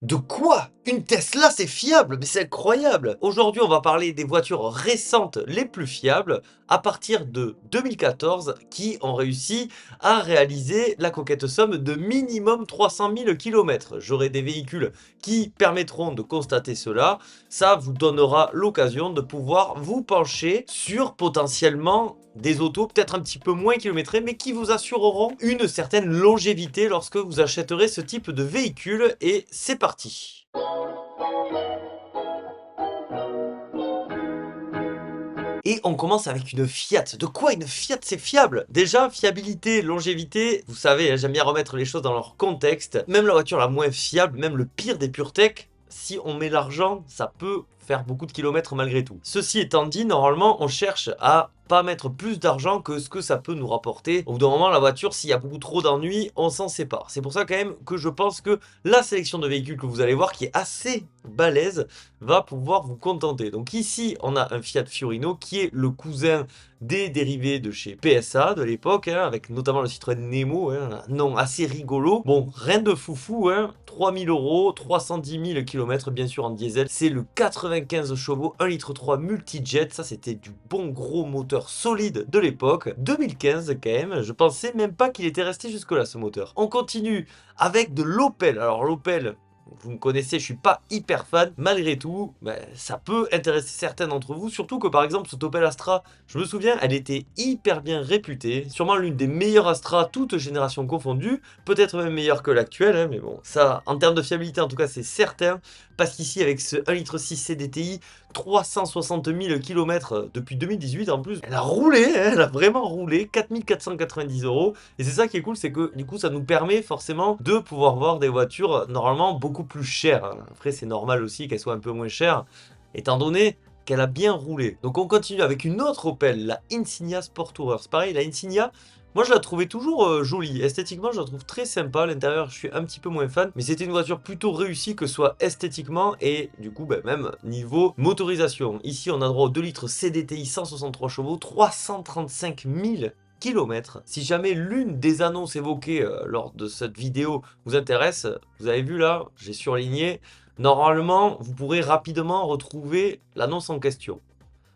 De quoi? Une Tesla, c'est fiable? Mais c'est incroyable! Aujourd'hui, on va parler des voitures récentes les plus fiables à partir de 2014 qui ont réussi à réaliser la coquette somme de minimum 300 000 kilomètres. J'aurai des véhicules qui permettront de constater cela. Ça vous donnera l'occasion de pouvoir vous pencher sur potentiellement des autos peut-être un petit peu moins kilométrées, mais qui vous assureront une certaine longévité lorsque vous achèterez ce type de véhicule. Et c'est parti! Et on commence avec une Fiat. De quoi une Fiat, c'est fiable? Déjà, fiabilité, longévité, vous savez, hein, j'aime bien remettre les choses dans leur contexte. Même la voiture la moins fiable, même le pire des pure tech, si on met l'argent, ça peut faire beaucoup de kilomètres malgré tout. Ceci étant dit, normalement, on cherche à pas mettre plus d'argent que ce que ça peut nous rapporter. Au bout d'un moment, la voiture, s'il y a beaucoup trop d'ennuis, on s'en sépare. C'est pour ça quand même que je pense que la sélection de véhicules que vous allez voir, qui est assez balèze, va pouvoir vous contenter. Donc ici, on a un Fiat Fiorino qui est le cousin des dérivés de chez PSA de l'époque, hein, avec notamment le Citroën Nemo, hein, un nom assez rigolo. Bon, rien de foufou, hein, 3000 €, 310 000 km bien sûr en diesel. C'est le 95 chevaux, 1,3 litre multijet, ça c'était du bon gros moteur solide de l'époque. 2015 quand même, je pensais même pas qu'il était resté jusque là ce moteur. On continue avec de l'Opel. Alors l'Opel, vous me connaissez, je suis pas hyper fan. Malgré tout, ça peut intéresser certains d'entre vous. Surtout que par exemple, cette Opel Astra, je me souviens, elle était hyper bien réputée. Sûrement l'une des meilleures Astra, toutes générations confondues. Peut-être même meilleure que l'actuelle, hein, mais bon, ça, en termes de fiabilité, en tout cas, c'est certain. Parce qu'ici, avec ce 1,6 litre CDTI, 360 000 km depuis 2018 en plus, elle a roulé, hein, elle a vraiment roulé, 4 490 €. Et c'est ça qui est cool, c'est que du coup, ça nous permet forcément de pouvoir voir des voitures normalement beaucoup plus chères, hein. Après, c'est normal aussi qu'elles soient un peu moins chères, étant donné qu'elle a bien roulé. Donc on continue avec une autre Opel, la Insignia Sport Tourer. C'est pareil, la Insignia, moi je la trouvais toujours jolie. Esthétiquement, je la trouve très sympa. L'intérieur, je suis un petit peu moins fan, mais c'était une voiture plutôt réussie, que ce soit esthétiquement et du coup, même niveau motorisation. Ici, on a droit au 2 litres CDTI 163 chevaux, 335 000 kilomètres. Si jamais l'une des annonces évoquées lors de cette vidéo vous intéresse, vous avez vu là, j'ai surligné, normalement, vous pourrez rapidement retrouver l'annonce en question.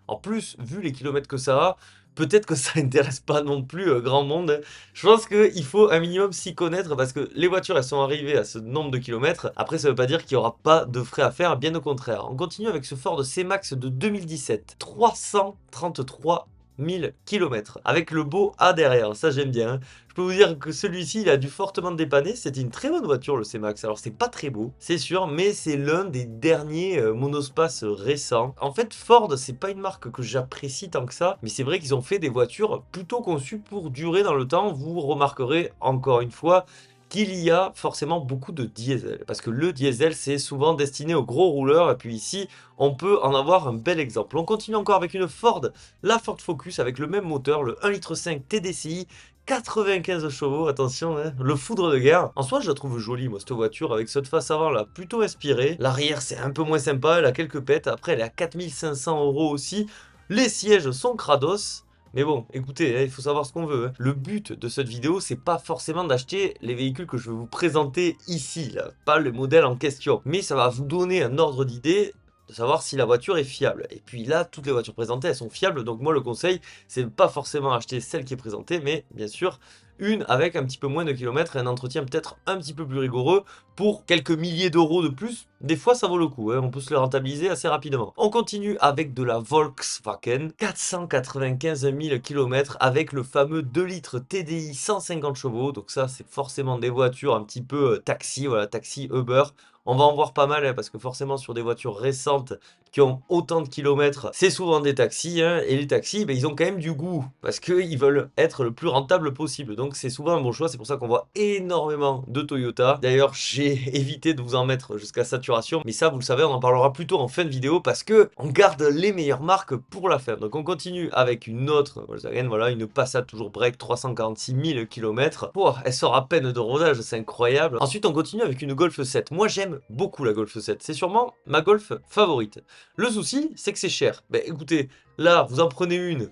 En plus, vu les kilomètres que ça a, peut-être que ça intéresse pas non plus grand monde. Je pense qu'il faut un minimum s'y connaître parce que les voitures, elles sont arrivées à ce nombre de kilomètres. Après, ça veut pas dire qu'il y aura pas de frais à faire, bien au contraire. On continue avec ce Ford C-Max de 2017. 333 000 kilomètres avec le beau A derrière, ça j'aime bien, hein. Je peux vous dire que celui-ci, il a dû fortement dépanner. C'était une très bonne voiture, le C-Max. Alors, c'est pas très beau, c'est sûr, mais c'est l'un des derniers monospaces récents. En fait, Ford, c'est pas une marque que j'apprécie tant que ça, mais c'est vrai qu'ils ont fait des voitures plutôt conçues pour durer dans le temps. Vous remarquerez encore une fois qu'il y a forcément beaucoup de diesel, parce que le diesel, c'est souvent destiné aux gros rouleurs, et puis ici, on peut en avoir un bel exemple. On continue encore avec une Ford, la Ford Focus, avec le même moteur, le 1,5 litre TDCi, 95 chevaux, attention, hein, le foudre de guerre. En soi, je la trouve jolie, moi, cette voiture, avec cette face avant là, plutôt inspirée. L'arrière, c'est un peu moins sympa, elle a quelques pètes. Après, elle est à 4 500 € aussi. Les sièges sont crados. Mais bon, écoutez, hein, il faut savoir ce qu'on veut, hein. Le but de cette vidéo, c'est pas forcément d'acheter les véhicules que je vais vous présenter ici, là, pas le modèle en question. Mais ça va vous donner un ordre d'idée de savoir si la voiture est fiable. Et puis là, toutes les voitures présentées, elles sont fiables. Donc moi, le conseil, c'est pas forcément acheter celle qui est présentée, mais bien sûr, une avec un petit peu moins de kilomètres et un entretien peut-être un petit peu plus rigoureux pour quelques milliers d'euros de plus. Des fois, ça vaut le coup, hein, on peut se le rentabiliser assez rapidement. On continue avec de la Volkswagen, 495 000 km avec le fameux 2 litres TDI 150 chevaux. Donc ça, c'est forcément des voitures un petit peu taxi, voilà, taxi Uber. On va en voir pas mal, hein, parce que forcément sur des voitures récentes qui ont autant de kilomètres, c'est souvent des taxis, hein, et les taxis, ils ont quand même du goût, parce qu'ils veulent être le plus rentable possible. Donc c'est souvent un bon choix, c'est pour ça qu'on voit énormément de Toyota. D'ailleurs, j'ai évité de vous en mettre jusqu'à saturation, mais ça, vous le savez, on en parlera plutôt en fin de vidéo, parce que on garde les meilleures marques pour la fin. Donc on continue avec une autre Volkswagen, voilà, une Passat toujours break, 346 000 km. Oh, elle sort à peine de rodage, c'est incroyable. Ensuite, on continue avec une Golf 7. Moi, j'aime beaucoup la Golf 7, c'est sûrement ma Golf favorite. Le souci, c'est que c'est cher. Ben écoutez, là, vous en prenez une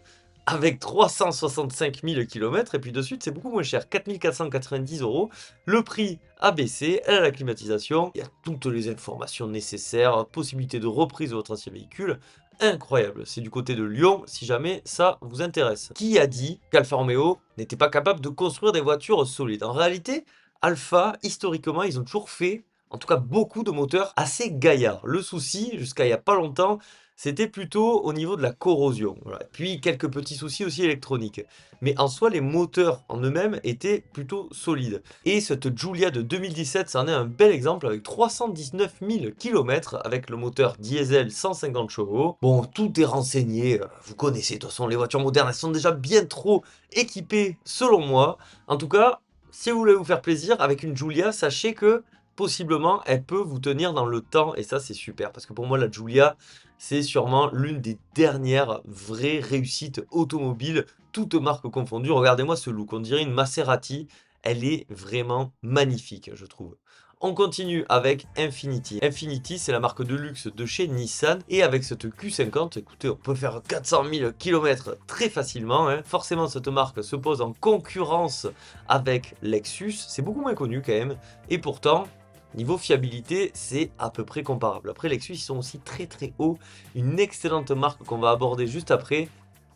avec 365 000 km, et puis de suite c'est beaucoup moins cher, 4 490 €. Le prix a baissé, elle a la climatisation, il y a toutes les informations nécessaires, possibilité de reprise de votre ancien véhicule. Incroyable, c'est du côté de Lyon, si jamais ça vous intéresse. Qui a dit qu'Alfa Romeo n'était pas capable de construire des voitures solides? En réalité, Alfa, historiquement, ils ont toujours fait, en tout cas beaucoup de moteurs assez gaillards. Le souci, jusqu'à il n'y a pas longtemps, c'était plutôt au niveau de la corrosion. Voilà. Puis quelques petits soucis aussi électroniques. Mais en soi, les moteurs en eux-mêmes étaient plutôt solides. Et cette Giulia de 2017, c'en est un bel exemple avec 319 000 km avec le moteur diesel 150 chevaux. Bon, tout est renseigné, vous connaissez, de toute façon, les voitures modernes, elles sont déjà bien trop équipées, selon moi. En tout cas, si vous voulez vous faire plaisir avec une Giulia, sachez que possiblement, elle peut vous tenir dans le temps, et ça, c'est super. Parce que pour moi, la Giulia, c'est sûrement l'une des dernières vraies réussites automobiles, toutes marques confondues. Regardez-moi ce look, on dirait une Maserati. Elle est vraiment magnifique, je trouve. On continue avec Infiniti. Infiniti, c'est la marque de luxe de chez Nissan. Et avec cette Q50, écoutez, on peut faire 400 000 km très facilement, hein. Forcément, cette marque se pose en concurrence avec Lexus. C'est beaucoup moins connu quand même. Et pourtant, niveau fiabilité, c'est à peu près comparable. Après, Lexus, ils sont aussi très très hauts. Une excellente marque qu'on va aborder juste après.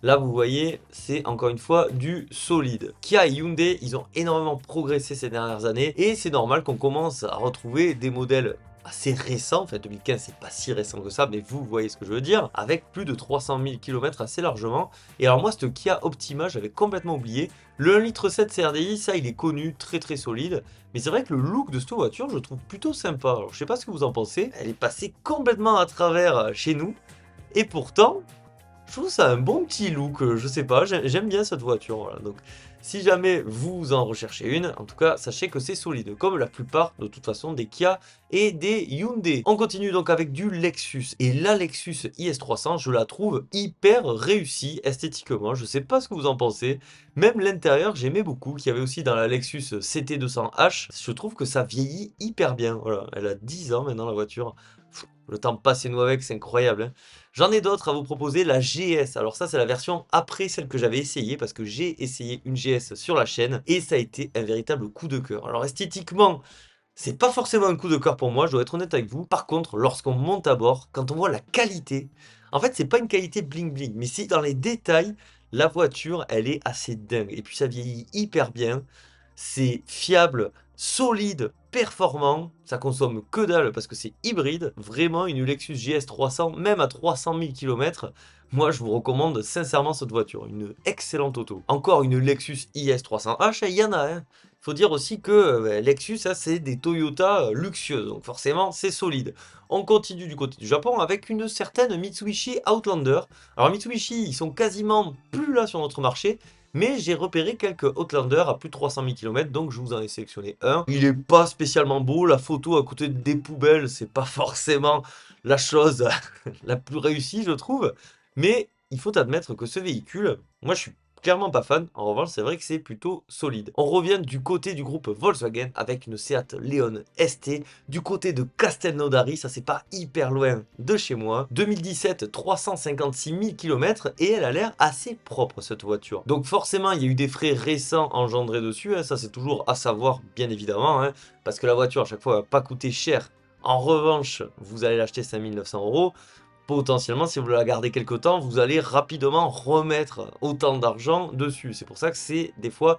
Là, vous voyez, c'est encore une fois du solide. Kia et Hyundai, ils ont énormément progressé ces dernières années. Et c'est normal qu'on commence à retrouver des modèles assez récents. En fait, 2015, c'est pas si récent que ça, mais vous voyez ce que je veux dire. Avec plus de 300 000 km assez largement. Et alors moi, ce Kia Optima, j'avais complètement oublié. Le 1,7 litre CRDI, ça, il est connu, très très solide. Mais c'est vrai que le look de cette voiture, je le trouve plutôt sympa. Alors, je sais pas ce que vous en pensez. Elle est passée complètement à travers chez nous. Et pourtant, je trouve ça un bon petit look, je sais pas, j'aime bien cette voiture, voilà. Donc si jamais vous en recherchez une, en tout cas, sachez que c'est solide, comme la plupart, de toute façon, des Kia et des Hyundai. On continue donc avec du Lexus, et la Lexus IS300, je la trouve hyper réussie esthétiquement, je sais pas ce que vous en pensez, même l'intérieur, j'aimais beaucoup, qu'il y avait aussi dans la Lexus CT200H, je trouve que ça vieillit hyper bien, voilà, elle a 10 ans maintenant la voiture. Pff, le temps passe et nous avec, c'est incroyable, hein. J'en ai d'autres à vous proposer, la GS. Alors ça, c'est la version après celle que j'avais essayée, parce que j'ai essayé une GS sur la chaîne, et ça a été un véritable coup de cœur. Alors esthétiquement, c'est pas forcément un coup de cœur pour moi, je dois être honnête avec vous. Par contre, lorsqu'on monte à bord, quand on voit la qualité, en fait, c'est pas une qualité bling bling, mais c'est dans les détails, la voiture, elle est assez dingue. Et puis ça vieillit hyper bien, c'est fiable, solide, performant, ça consomme que dalle parce que c'est hybride. Vraiment, une Lexus GS 300, même à 300 000 km, moi je vous recommande sincèrement cette voiture, une excellente auto. Encore une Lexus IS 300H, il y en a, hein. Faut dire aussi que Lexus, ça c'est des Toyota luxueuses, donc forcément c'est solide. On continue du côté du Japon avec une certaine Mitsubishi Outlander. Alors Mitsubishi, ils sont quasiment plus là sur notre marché, mais j'ai repéré quelques Outlander à plus de 300 000 km, donc je vous en ai sélectionné un. Il est pas spécialement beau, la photo à côté des poubelles, c'est pas forcément la chose la plus réussie, je trouve. Mais il faut admettre que ce véhicule, moi je suis clairement pas fan. En revanche, c'est vrai que c'est plutôt solide. On revient du côté du groupe Volkswagen avec une Seat Leon ST. Du côté de Castelnaudary, ça c'est pas hyper loin de chez moi. 2017, 356 000 km et elle a l'air assez propre cette voiture. Donc forcément, il y a eu des frais récents engendrés dessus, hein. Ça c'est toujours à savoir, bien évidemment, hein, parce que la voiture à chaque fois va pas coûter cher. En revanche, vous allez l'acheter 5 900 €. Potentiellement, si vous la gardez quelque temps, vous allez rapidement remettre autant d'argent dessus. C'est pour ça que c'est des fois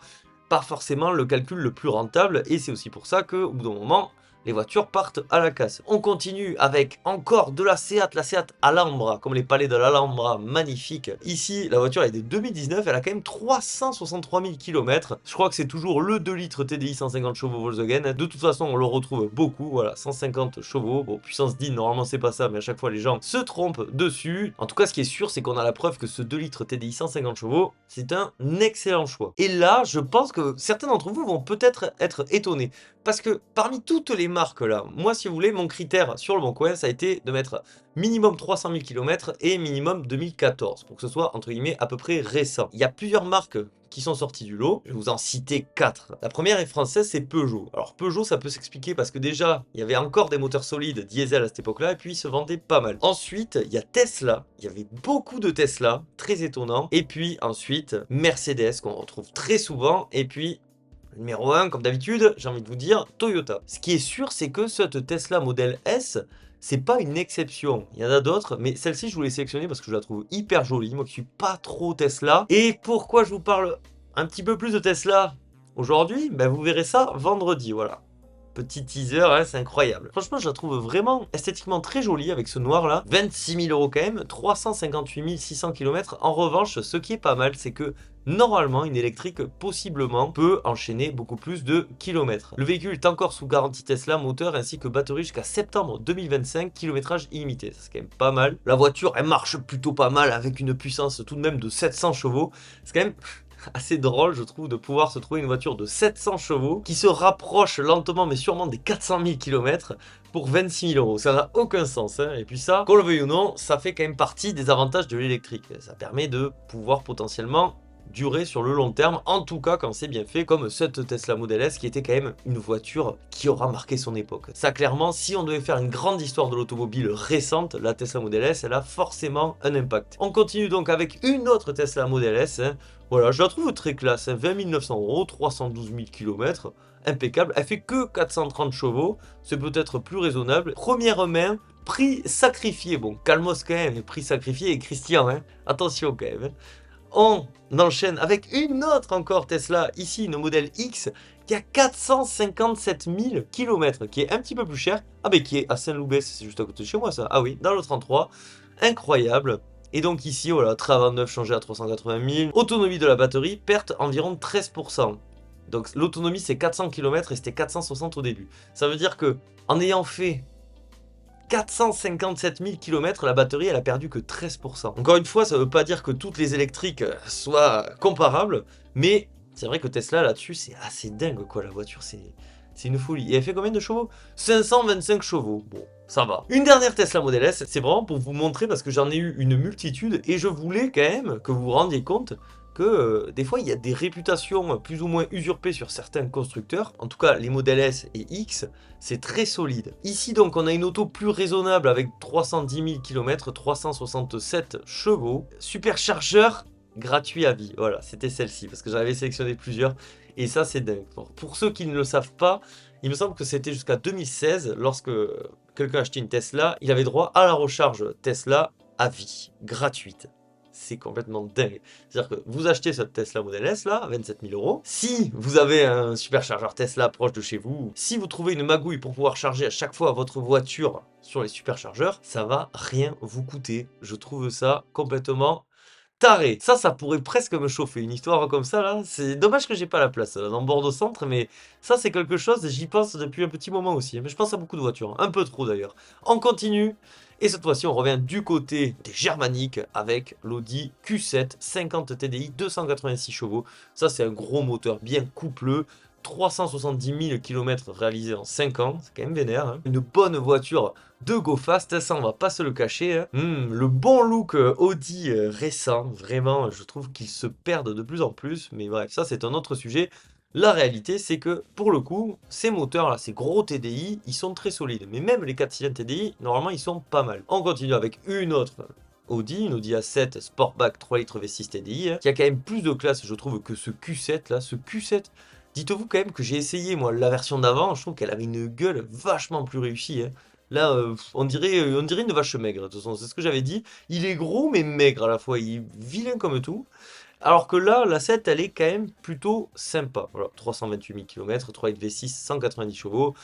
pas forcément le calcul le plus rentable et c'est aussi pour ça qu'au bout d'un moment, les voitures partent à la casse. On continue avec encore de la Seat Alhambra, comme les palais de l'Alhambra, magnifique. Ici, la voiture est de 2019, elle a quand même 363 000 km. Je crois que c'est toujours le 2 litres TDI 150 chevaux Volkswagen. De toute façon, on le retrouve beaucoup, voilà, 150 chevaux. Bon, puissance 10, normalement c'est pas ça, mais à chaque fois les gens se trompent dessus. En tout cas, ce qui est sûr, c'est qu'on a la preuve que ce 2 litres TDI 150 chevaux, c'est un excellent choix. Et là, je pense que certains d'entre vous vont peut-être être étonnés. Parce que parmi toutes les marques là, moi si vous voulez, mon critère sur le Bon Coin, ça a été de mettre minimum 300 000 km et minimum 2014, pour que ce soit entre guillemets à peu près récent. Il y a plusieurs marques qui sont sorties du lot, je vais vous en citer 4. La première est française, c'est Peugeot. Alors Peugeot, ça peut s'expliquer parce que déjà, il y avait encore des moteurs solides diesel à cette époque-là, et puis ils se vendaient pas mal. Ensuite, il y a Tesla, il y avait beaucoup de Tesla, très étonnant. Et puis ensuite, Mercedes, qu'on retrouve très souvent, et puis numéro 1, comme d'habitude, j'ai envie de vous dire, Toyota. Ce qui est sûr, c'est que cette Tesla Model S, c'est pas une exception. Il y en a d'autres, mais celle-ci, je voulais sélectionner parce que je la trouve hyper jolie. Moi qui suis pas trop Tesla. Et pourquoi je vous parle un petit peu plus de Tesla aujourd'hui? Ben, vous verrez ça vendredi, voilà. Petit teaser, hein, c'est incroyable. Franchement, je la trouve vraiment esthétiquement très jolie avec ce noir là. 26 000 € quand même, 358 600 km. En revanche, ce qui est pas mal, c'est que normalement, une électrique, possiblement, peut enchaîner beaucoup plus de kilomètres. Le véhicule est encore sous garantie Tesla, moteur ainsi que batterie jusqu'à septembre 2025, kilométrage illimité. C'est quand même pas mal. La voiture, elle marche plutôt pas mal avec une puissance tout de même de 700 chevaux. C'est quand même assez drôle, je trouve, de pouvoir se trouver une voiture de 700 chevaux qui se rapproche lentement mais sûrement des 400 000 km pour 26 000 €. Ça n'a aucun sens, hein. Et puis ça, qu'on le veuille ou non, ça fait quand même partie des avantages de l'électrique. Ça permet de pouvoir potentiellement durer sur le long terme, en tout cas quand c'est bien fait, comme cette Tesla Model S qui était quand même une voiture qui aura marqué son époque. Ça clairement, si on devait faire une grande histoire de l'automobile récente, la Tesla Model S, elle a forcément un impact. On continue donc avec une autre Tesla Model S, hein. Voilà, je la trouve très classe, hein. 20 900 €, 312 000 km, impeccable. Elle fait que 430 chevaux, c'est peut-être plus raisonnable. Première main, prix sacrifié. Bon, calmos quand même, prix sacrifié et Christian, hein. Attention quand même, hein. On enchaîne avec une autre encore Tesla, ici une modèle X, qui a 457 000 km, qui est un petit peu plus cher. Ah mais qui est à Saint-Loubès, c'est juste à côté de chez moi ça. Ah oui, dans le 33, incroyable. Et donc ici, voilà, train avant neuf changé à 380 000. Autonomie de la batterie, perte environ 13%. Donc l'autonomie c'est 400 km et c'était 460 au début. Ça veut dire que en ayant fait 457 000 km, la batterie elle a perdu que 13%. Encore une fois, ça veut pas dire que toutes les électriques soient comparables, mais c'est vrai que Tesla là-dessus c'est assez dingue quoi, la voiture c'est une folie. Et elle fait combien de chevaux? 525 chevaux, bon, ça va. Une dernière Tesla Model S, c'est vraiment pour vous montrer parce que j'en ai eu une multitude et je voulais quand même que vous vous rendiez compte que des fois il y a des réputations plus ou moins usurpées sur certains constructeurs. En tout cas les Model S et X, c'est très solide. Ici donc on a une auto plus raisonnable avec 310 000 km, 367 chevaux, superchargeur gratuit à vie. Voilà, c'était celle-ci parce que j'avais sélectionné plusieurs et ça c'est dingue. Pour ceux qui ne le savent pas, il me semble que c'était jusqu'à 2016 lorsque quelqu'un achetait une Tesla, il avait droit à la recharge Tesla à vie, gratuite. C'est complètement dingue. C'est-à-dire que vous achetez cette Tesla Model S là, 27 000 €. Si vous avez un superchargeur Tesla proche de chez vous, si vous trouvez une magouille pour pouvoir charger à chaque fois votre voiture sur les superchargeurs, ça va rien vous coûter. Je trouve ça complètement taré. Ça pourrait presque me chauffer. Une histoire comme ça, là, c'est dommage que j'ai pas la place là, dans Bordeaux Centre, mais ça, c'est quelque chose, j'y pense depuis un petit moment aussi. Mais je pense à beaucoup de voitures, hein. Un peu trop d'ailleurs. On continue. Et cette fois-ci, on revient du côté des germaniques avec l'Audi Q7 50 TDI 286 chevaux. Ça, c'est un gros moteur bien coupleux. 370 000 km réalisés en 5 ans, c'est quand même vénère, hein. Une bonne voiture de go fast, ça on va pas se le cacher, hein. Le bon look Audi récent, vraiment, je trouve qu'ils se perdent de plus en plus, mais bref, ça c'est un autre sujet. La réalité, c'est que, pour le coup, ces moteurs-là, ces gros TDI, ils sont très solides. Mais même les 4 cylindres TDI, normalement, ils sont pas mal. On continue avec une autre Audi, une Audi A7 Sportback 3 litres V6 TDI, hein, qui a quand même plus de classe, je trouve, que ce Q7, là. Ce Q7, dites-vous quand même que j'ai essayé, moi, la version d'avant, je trouve qu'elle avait une gueule vachement plus réussie, hein. Là, on dirait une vache maigre, de toute façon, c'est ce que j'avais dit. Il est gros, mais maigre à la fois, il est vilain comme tout. Alors que là, la 7, elle est quand même plutôt sympa. Voilà, 328 000 km, 3 litres V6, 190 chevaux.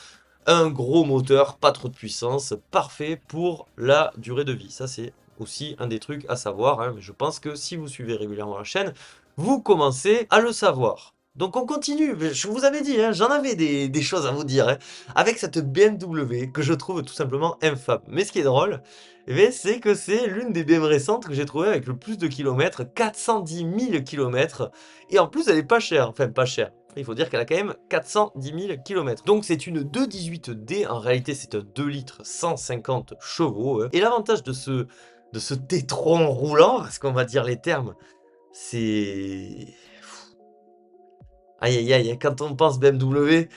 Un gros moteur, pas trop de puissance, parfait pour la durée de vie. Ça, c'est aussi un des trucs à savoir, hein, mais je pense que si vous suivez régulièrement la chaîne, vous commencez à le savoir. Donc on continue, je vous avais dit, hein, j'en avais des choses à vous dire, hein, avec cette BMW que je trouve tout simplement infâme. Mais ce qui est drôle, c'est que c'est l'une des BMW récentes que j'ai trouvé avec le plus de kilomètres, 410 000 km, et en plus elle est pas chère, enfin pas chère. Il faut dire qu'elle a quand même 410 000 km. Donc c'est une 218D, en réalité c'est un 2 litres 150 chevaux. Et l'avantage de ce T-Tron roulant, parce qu'on va dire les termes, c'est... Aïe aïe aïe, quand on pense BMW,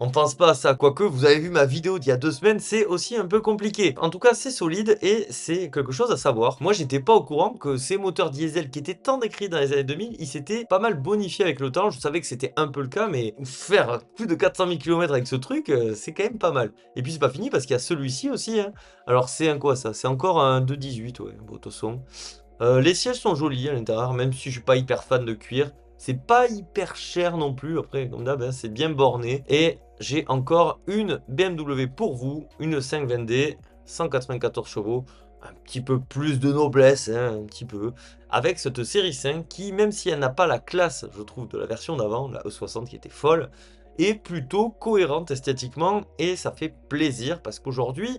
on pense pas à ça. Quoique, vous avez vu ma vidéo d'il y a 2 semaines, c'est aussi un peu compliqué. En tout cas, c'est solide et c'est quelque chose à savoir. Moi, j'étais pas au courant que ces moteurs diesel qui étaient tant décrits dans les années 2000, ils s'étaient pas mal bonifiés avec le temps. Je savais que c'était un peu le cas, mais faire plus de 400 000 km avec ce truc, c'est quand même pas mal. Et puis, c'est pas fini parce qu'il y a celui-ci aussi, hein. Alors, c'est un quoi ça? C'est encore un 218, ouais, beau son. Les sièges sont jolis à l'intérieur, même si je suis pas hyper fan de cuir. C'est pas hyper cher non plus, après, comme d'hab, hein, c'est bien borné. Et j'ai encore une BMW pour vous, une 520D, 194 chevaux, un petit peu plus de noblesse, hein, un petit peu, avec cette série 5 qui, même si elle n'a pas la classe, je trouve, de la version d'avant, la E60 qui était folle, est plutôt cohérente esthétiquement et ça fait plaisir parce qu'aujourd'hui,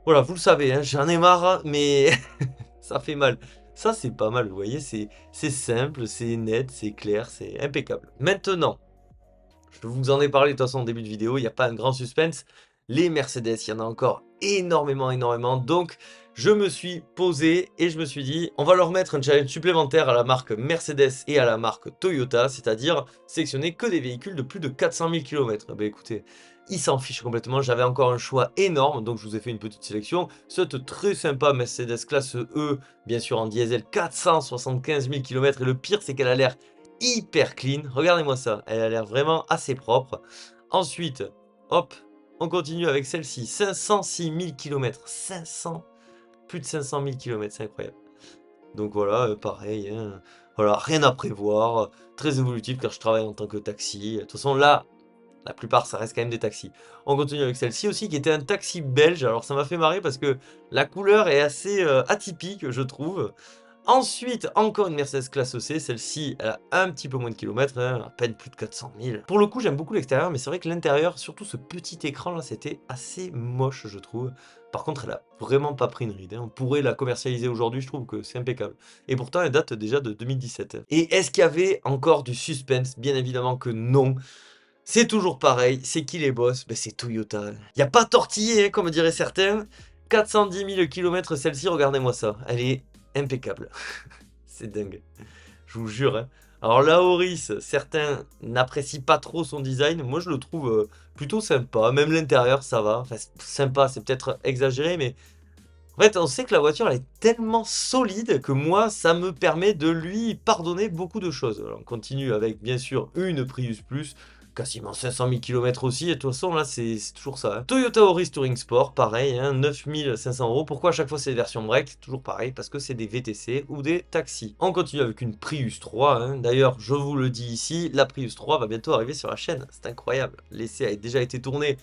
voilà, vous le savez, hein, j'en ai marre, mais ça fait mal. Ça, c'est pas mal, vous voyez, c'est simple, c'est net, c'est clair, c'est impeccable. Maintenant, je vous en ai parlé de toute façon en début de vidéo, il n'y a pas un grand suspense. Les Mercedes, il y en a encore énormément, énormément. Donc, je me suis posé et je me suis dit, on va leur mettre un challenge supplémentaire à la marque Mercedes et à la marque Toyota, c'est-à-dire sélectionner que des véhicules de plus de 400 000 km. Ben écoutez, ils s'en fichent complètement. J'avais encore un choix énorme, donc je vous ai fait une petite sélection. Cette très sympa Mercedes classe E, bien sûr en diesel, 475 000 km. Et le pire, c'est qu'elle a l'air hyper clean. Regardez-moi ça, elle a l'air vraiment assez propre. Ensuite, hop, on continue avec celle-ci, 506 000 km. 500, plus de 500 000 km, c'est incroyable. Donc voilà, pareil, hein, voilà, rien à prévoir, très évolutif car je travaille en tant que taxi. De toute façon, là, la plupart, ça reste quand même des taxis. On continue avec celle-ci aussi, qui était un taxi belge. Alors ça m'a fait marrer parce que la couleur est assez atypique, je trouve. Ensuite, encore une Mercedes classe C, celle-ci, elle a un petit peu moins de kilomètres, hein, à peine plus de 400 000. Pour le coup, j'aime beaucoup l'extérieur, mais c'est vrai que l'intérieur, surtout ce petit écran là, c'était assez moche, je trouve. Par contre, elle a vraiment pas pris une ride, hein. On pourrait la commercialiser aujourd'hui, je trouve que c'est impeccable. Et pourtant, elle date déjà de 2017. Et est-ce qu'il y avait encore du suspense? Bien évidemment que non. C'est toujours pareil, c'est qui les boss? Ben, c'est Toyota. Il n'y a pas tortillé, hein, comme diraient certains. 410 000 km celle-ci, regardez-moi ça. Elle est impeccable. C'est dingue. Je vous jure, hein. Alors la Auris, certains n'apprécient pas trop son design. Moi, je le trouve plutôt sympa. Même l'intérieur, ça va. Enfin, sympa, c'est peut-être exagéré, mais... En fait, on sait que la voiture, elle est tellement solide que moi, ça me permet de lui pardonner beaucoup de choses. Alors, on continue avec, bien sûr, une Prius Plus, quasiment 500 000 km aussi, et de toute façon, là, c'est toujours ça, hein. Toyota Auris Touring Sport, pareil, hein, 9 500 €. Pourquoi à chaque fois c'est des versions break? Toujours pareil, parce que c'est des VTC ou des taxis. On continue avec une Prius 3, hein. D'ailleurs, je vous le dis ici, la Prius 3 va bientôt arriver sur la chaîne. C'est incroyable. L'essai a déjà été tourné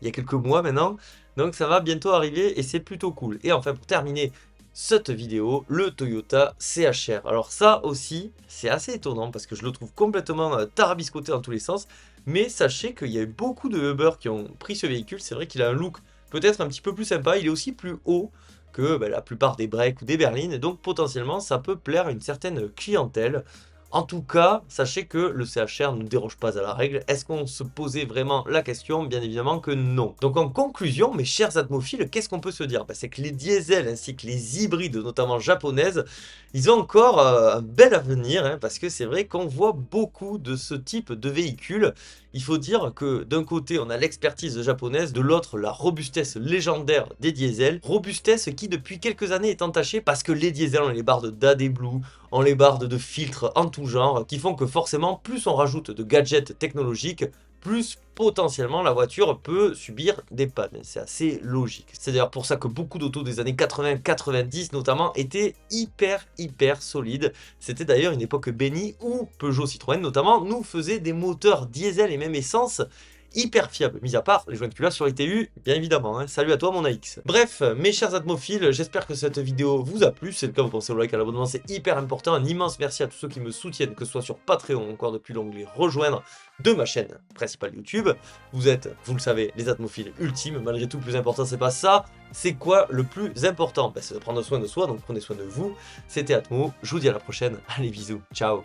il y a quelques mois maintenant. Donc ça va bientôt arriver et c'est plutôt cool. Et enfin pour terminer cette vidéo, le Toyota CHR. Alors ça aussi, c'est assez étonnant parce que je le trouve complètement tarabiscoté dans tous les sens. Mais sachez qu'il y a eu beaucoup de Uber qui ont pris ce véhicule. C'est vrai qu'il a un look peut-être un petit peu plus sympa. Il est aussi plus haut que la plupart des breaks ou des berlines. Donc potentiellement ça peut plaire à une certaine clientèle. En tout cas, sachez que le CHR ne déroge pas à la règle. Est-ce qu'on se posait vraiment la question? Bien évidemment que non. Donc en conclusion, mes chers atmophiles, qu'est-ce qu'on peut se dire? C'est que les diesels ainsi que les hybrides, notamment japonaises, ils ont encore un bel avenir, hein, parce que c'est vrai qu'on voit beaucoup de ce type de véhicules. Il faut dire que d'un côté, on a l'expertise japonaise, de l'autre, la robustesse légendaire des diesels. Robustesse qui, depuis quelques années, est entachée parce que les diesels ont les barres d'AD Blue, on les bardes de filtres en tout genre, qui font que forcément, plus on rajoute de gadgets technologiques, plus potentiellement la voiture peut subir des pannes. C'est assez logique. C'est d'ailleurs pour ça que beaucoup d'autos des années 80-90 notamment étaient hyper solides. C'était d'ailleurs une époque bénie où Peugeot, Citroën notamment nous faisaient des moteurs diesel et même essence hyper fiable, mis à part les joints de culasse sur ITU, bien évidemment, hein. Salut à toi mon AX. Bref, mes chers atmophiles, j'espère que cette vidéo vous a plu. Si c'est le cas, vous pensez au like, à l'abonnement, c'est hyper important. Un immense merci à tous ceux qui me soutiennent, que ce soit sur Patreon ou encore depuis l'onglet rejoindre de ma chaîne principale YouTube. Vous êtes, vous le savez, les atmophiles ultimes. Malgré tout, le plus important, c'est pas ça. C'est quoi le plus important? C'est de prendre soin de soi, donc prenez soin de vous. C'était Atmo, je vous dis à la prochaine. Allez, bisous, ciao.